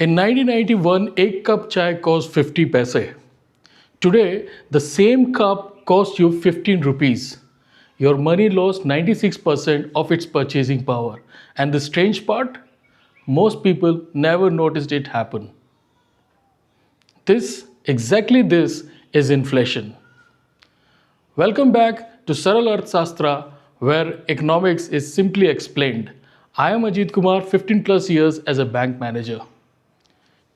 In 1991, एक cup chai cost 50 paise. Today, the same cup costs you 15 rupees. Your money lost 96% of its purchasing power. And the strange part? Most people never noticed it happen. Exactly this is inflation. Welcome back to Saral Arthashastra, where economics is simply explained. I am Ajit Kumar, 15 plus years as a bank manager.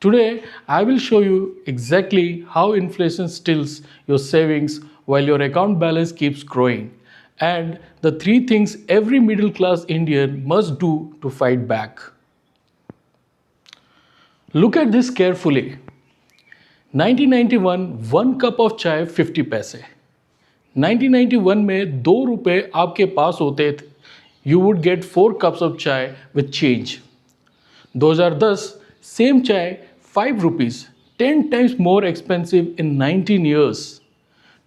Today, I will show you exactly how inflation steals your savings while your account balance keeps growing, and the three things every middle class Indian must do to fight back. Look at this carefully. 1991, one cup of chai 50 paise. 1991 में 2 रुपए आपके पास होते थे. You would get 4 cups of chai with change. 2010, same chai 5 rupees, 10 times more expensive in 19 years.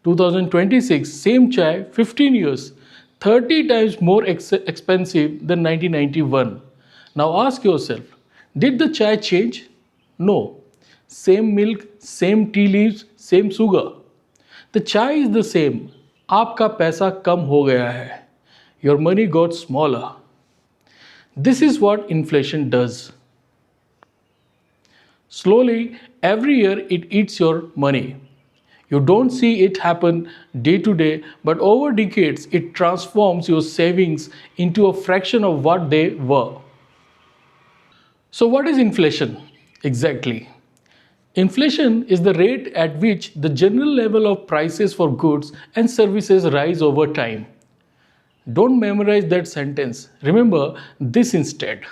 2026, same chai 15 years, 30 times more expensive than 1991. Now ask yourself, did the chai change? No. Same milk, same tea leaves, same sugar. The chai is the same. आपका पैसा कम हो गया है. Your money got smaller. This is what inflation does. Slowly, every year it eats your money. You don't see it happen day to day, but over decades it transforms your savings into a fraction of what they were. So, what is inflation? Exactly. Inflation is the rate at which the general level of prices for goods and services rise over time. Don't memorize that sentence. Remember this instead.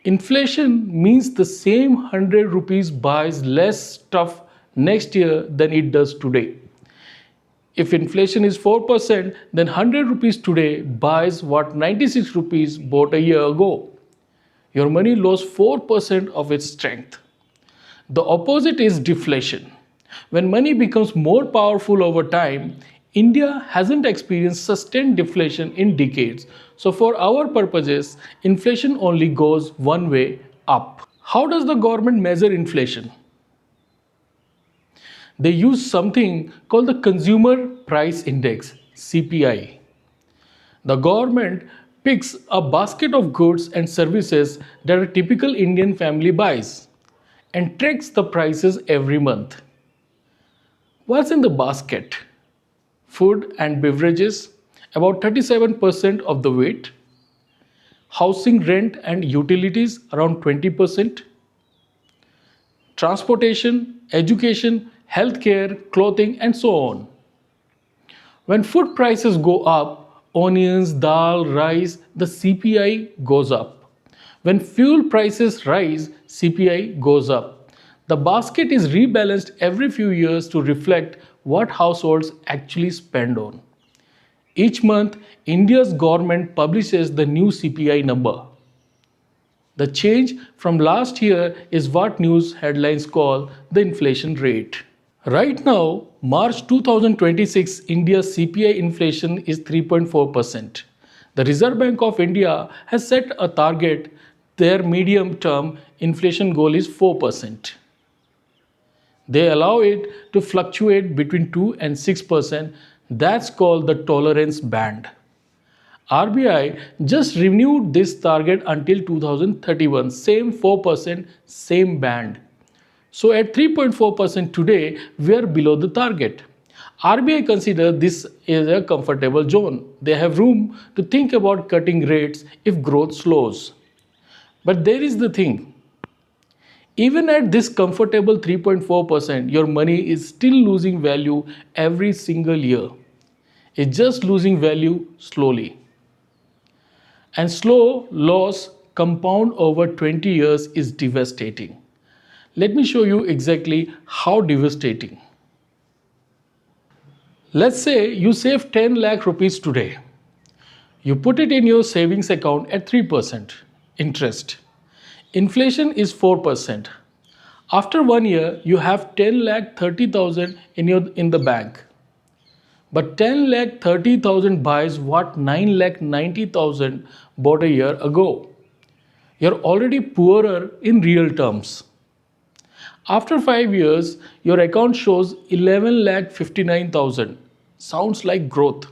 Inflation means the same 100 rupees buys less stuff next year than it does today. If inflation is 4%, then 100 rupees today buys what 96 rupees bought a year ago. Your money lost 4% of its strength. The opposite is deflation. When money becomes more powerful over time, India hasn't experienced sustained deflation in decades. So for our purposes, inflation only goes one way, up. How does the government measure inflation? They use something called the Consumer Price Index, CPI. The government picks a basket of goods and services that a typical Indian family buys and tracks the prices every month. What's in the basket? Food and beverages, about 37% of the weight. Housing, rent and utilities, around 20%. Transportation, education, healthcare, clothing, and so on. When food prices go up, onions, dal, rice, the CPI goes up. When fuel prices rise, CPI goes up. The basket is rebalanced every few years to reflect what households actually spend on. Each month, India's government publishes the new CPI number. The change from last year is what news headlines call the inflation rate. Right now, March 2026, India's CPI inflation is 3.4%. The Reserve Bank of India has set a target. Their medium-term inflation goal is 4%. They allow it to fluctuate between 2 and 6%. That's called the tolerance band. RBI just renewed this target until 2031. Same 4%, same band. So at 3.4% today, we are below the target. RBI considers this is a comfortable zone. They have room to think about cutting rates if growth slows. But there is the thing. Even at this comfortable 3.4%, your money is still losing value every single year. It's just losing value slowly. And slow loss compound over 20 years is devastating. Let me show you exactly how devastating. Let's say you save 10 lakh rupees today. You put it in your savings account at 3% interest. Inflation is 4%. After 1 year, you have 10 lakh 30,000 in the bank. But 10 lakh 30,000 buys what 9 lakh 90,000 bought a year ago. You're already poorer in real terms. After 5 years, your account shows 11 lakh 59,000. Sounds like growth.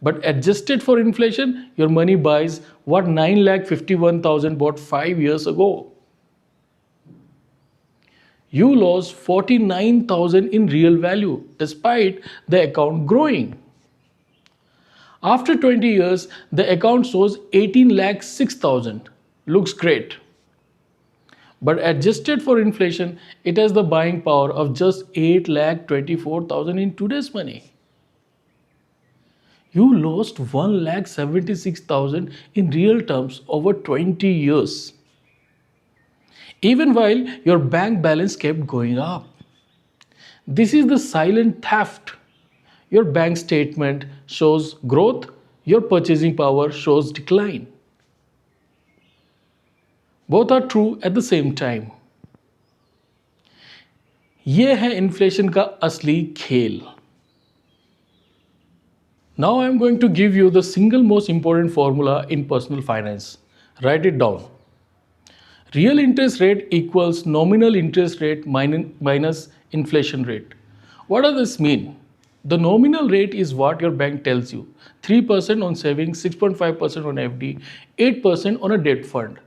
But adjusted for inflation, your money buys what 9 lakh 51,000 bought 5 years ago. You lost 49,000 in real value despite the account growing. After 20 years, the account shows 18 lakh 6,000. Looks great. But adjusted for inflation, it has the buying power of just 8 lakh 24,000 in today's money. You lost 1 lakh 76,000 in real terms over 20 years. Even while your bank balance kept going up. This is the silent theft. Your bank statement shows growth, your purchasing power shows decline. Both are true at the same time. ये है inflation का असली खेल. Now I am going to give you the single most important formula in personal finance. Write it down. Real interest rate equals nominal interest rate minus inflation rate. What does this mean? The nominal rate is what your bank tells you. 3% on savings, 6.5% on FD, 8% on a debt fund.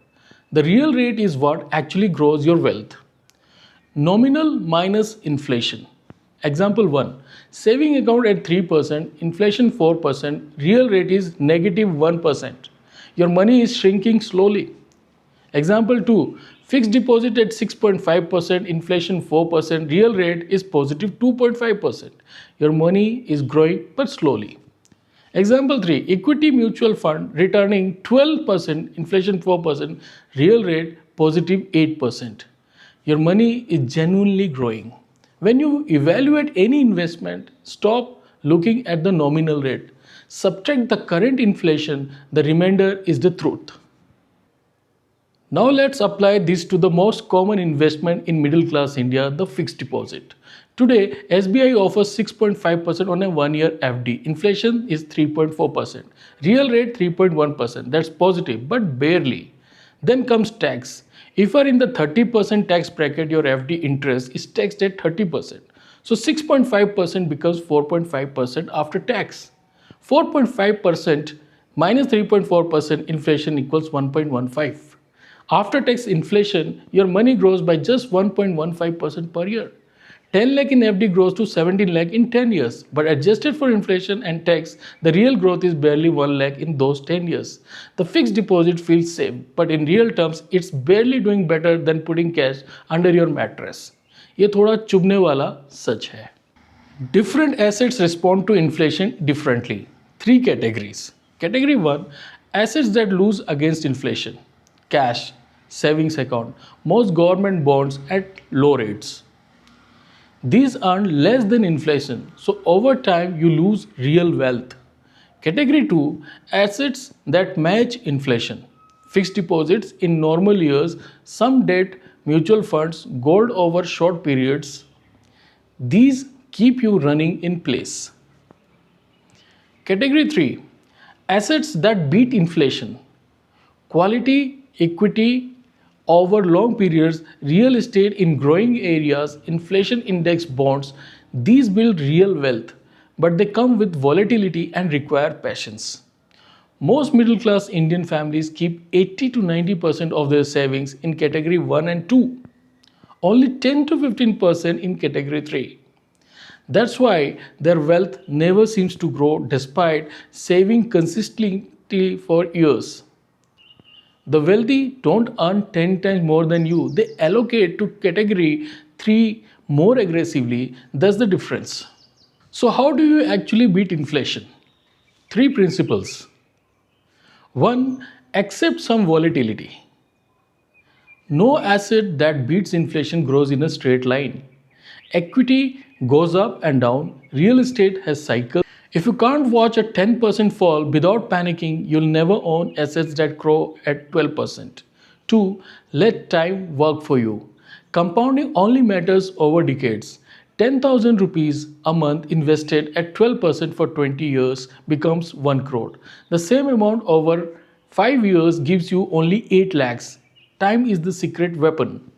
The real rate is what actually grows your wealth. Nominal minus inflation. Example 1. Saving account at 3%, inflation 4%, real rate is negative 1%. Your money is shrinking slowly. Example 2. Fixed deposit at 6.5%, inflation 4%, real rate is positive 2.5%. Your money is growing but slowly. Example 3. Equity mutual fund returning 12%, inflation 4%, real rate positive 8%. Your money is genuinely growing. When you evaluate any investment, stop looking at the nominal rate. Subtract the current inflation, the remainder is the truth. Now let's apply this to the most common investment in middle class India, the fixed deposit. Today, SBI offers 6.5% on a 1-year FD. Inflation is 3.4%. Real rate 3.1%. That's positive, but barely. Then comes tax. If you are in the 30% tax bracket, your FD interest is taxed at 30%. So 6.5% becomes 4.5% after tax. 4.5% minus 3.4% inflation equals 1.15. After tax inflation, your money grows by just 1.15% per year. 10 lakh in FD grows to 17 lakh in 10 years, but adjusted for inflation and tax, the real growth is barely 1 lakh in those 10 years. The fixed deposit feels safe, but in real terms, it's barely doing better than putting cash under your mattress. ये थोड़ा चुभने वाला सच है. Different assets respond to inflation differently. 3 categories. Category 1, assets that lose against inflation. Cash, savings account, most government bonds at low rates. These earn less than inflation, so over time you lose real wealth. Category 2, assets that match inflation. Fixed deposits in normal years, some debt, mutual funds, gold over short periods. These keep you running in place. Category 3, assets that beat inflation. Quality, equity over long periods, real estate in growing areas, inflation index bonds, these build real wealth, but they come with volatility and require patience. Most middle class Indian families keep 80 to 90% of their savings in category 1 and 2, only 10 to 15% in category 3. That's why their wealth never seems to grow despite saving consistently for years. The wealthy don't earn 10 times more than you. They allocate to category 3 more aggressively. That's the difference. So, how do you actually beat inflation? 3 principles. 1. Accept some volatility. No asset that beats inflation grows in a straight line. Equity goes up and down. Real estate has cycles. If you can't watch a 10% fall without panicking, you'll never own assets that grow at 12%. 2. Let time work for you. Compounding only matters over decades. 10,000 rupees a month invested at 12% for 20 years becomes 1 crore. The same amount over 5 years gives you only 8 lakhs. Time is the secret weapon.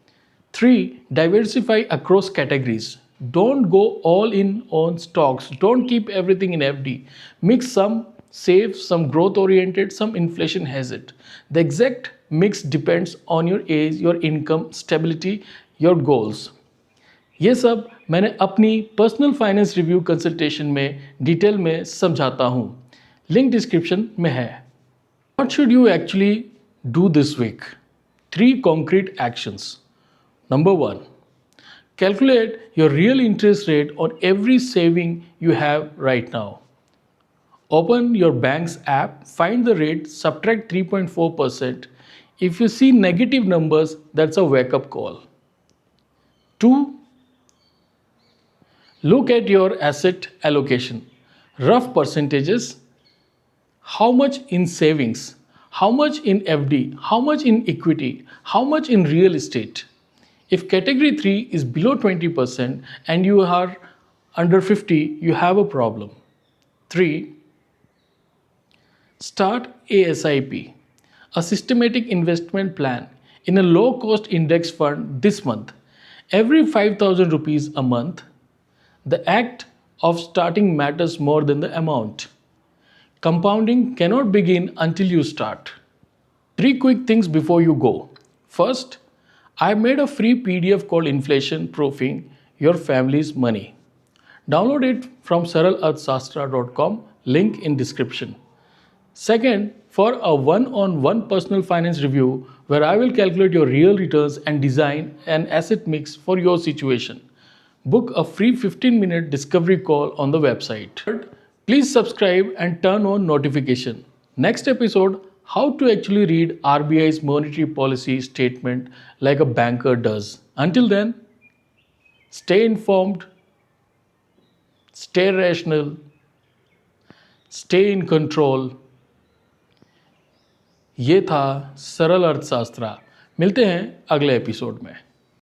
3. Diversify across categories. Don't go all in on stocks. Don't keep everything in FD. Mix some safe, some growth oriented, some inflation has it. The exact mix depends on your age, your income, stability, your goals. ये सब मैंने अपनी personal finance review consultation में detail में समझाता हूँ. Link description में है. What should you actually do this week? 3 concrete actions. Number 1. Calculate your real interest rate on every saving you have right now. Open your bank's app, find the rate, subtract 3.4%. If you see negative numbers, that's a wake-up call. 2. Look at your asset allocation. Rough percentages. How much in savings? How much in FD? How much in equity? How much in real estate? If category 3 is below 20% and you are under 50, you have a problem. 3. Start ASIP, a systematic investment plan, in a low cost index fund this month. Every 5,000 rupees a month. The act of starting matters more than the amount. Compounding cannot begin until you start. 3 quick things before you go. First, I made a free PDF called Inflation Proofing Your Family's Money. Download it from saralarthsastra.com, link in description. Second, for a one-on-one personal finance review where I will calculate your real returns and design an asset mix for your situation. Book a free 15-minute discovery call on the website. Third, please subscribe and turn on notification. Next episode, how to actually read RBI's monetary policy statement like a banker does. Until then, stay informed, stay rational, stay in control. ये था सरल अर्थशास्त्र. मिलते हैं अगले episode में.